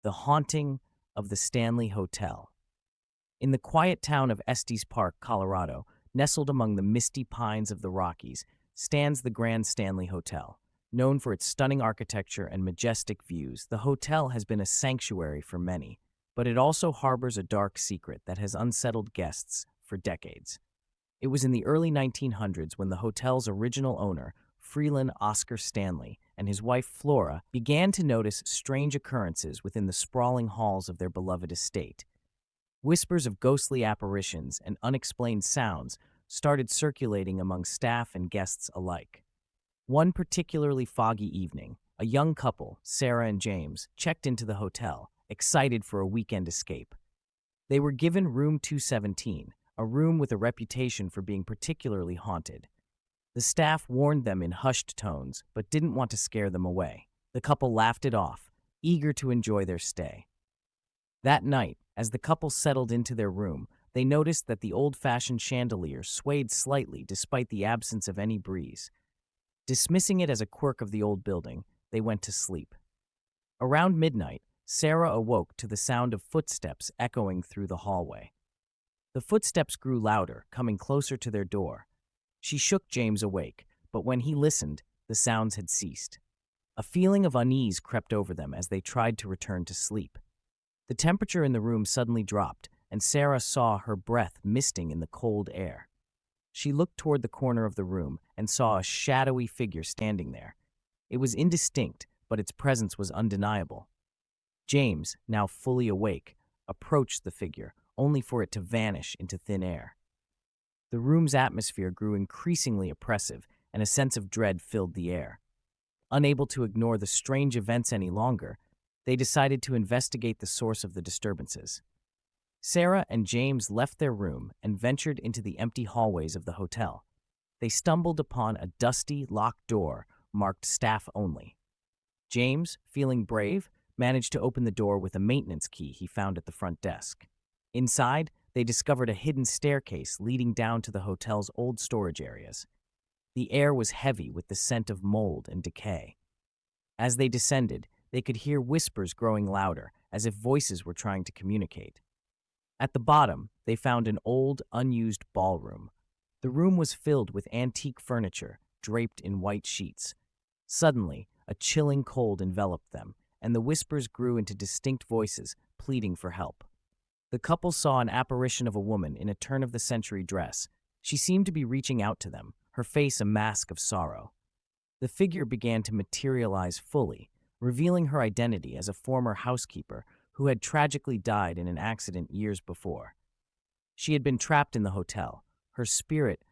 The Haunting of the Stanley Hotel. In the quiet town of Estes Park, Colorado, nestled among the misty pines of the Rockies, stands the Grand Stanley Hotel. Known for its stunning architecture and majestic views, the hotel has been a sanctuary for many, but it also harbors a dark secret that has unsettled guests for decades. It was in the early 1900s when the hotel's original owner, Freeland Oscar Stanley, and his wife Flora began to notice strange occurrences within the sprawling halls of their beloved estate. Whispers of ghostly apparitions and unexplained sounds started circulating among staff and guests alike. One particularly foggy evening, a young couple, Sarah and James, checked into the hotel, excited for a weekend escape. They were given room 217, a room with a reputation for being particularly haunted. The staff warned them in hushed tones, but didn't want to scare them away. The couple laughed it off, eager to enjoy their stay. That night, as the couple settled into their room, they noticed that the old-fashioned chandelier swayed slightly despite the absence of any breeze. Dismissing it as a quirk of the old building, they went to sleep. Around midnight, Sarah awoke to the sound of footsteps echoing through the hallway. The footsteps grew louder, coming closer to their door. She shook James awake, but when he listened, the sounds had ceased. A feeling of unease crept over them as they tried to return to sleep. The temperature in the room suddenly dropped, and Sarah saw her breath misting in the cold air. She looked toward the corner of the room and saw a shadowy figure standing there. It was indistinct, but its presence was undeniable. James, now fully awake, approached the figure, only for it to vanish into thin air. The room's atmosphere grew increasingly oppressive, and a sense of dread filled the air. Unable to ignore the strange events any longer, they decided to investigate the source of the disturbances. Sarah and James left their room and ventured into the empty hallways of the hotel. They stumbled upon a dusty, locked door marked staff only. James, feeling brave, managed to open the door with a maintenance key he found at the front desk. Inside, they discovered a hidden staircase leading down to the hotel's old storage areas. The air was heavy with the scent of mold and decay. As they descended, they could hear whispers growing louder, as if voices were trying to communicate. At the bottom, they found an old, unused ballroom. The room was filled with antique furniture, draped in white sheets. Suddenly, a chilling cold enveloped them, and the whispers grew into distinct voices, pleading for help. The couple saw an apparition of a woman in a turn-of-the-century dress. She seemed to be reaching out to them, her face a mask of sorrow. The figure began to materialize fully, revealing her identity as a former housekeeper who had tragically died in an accident years before. She had been trapped in the hotel, her spirit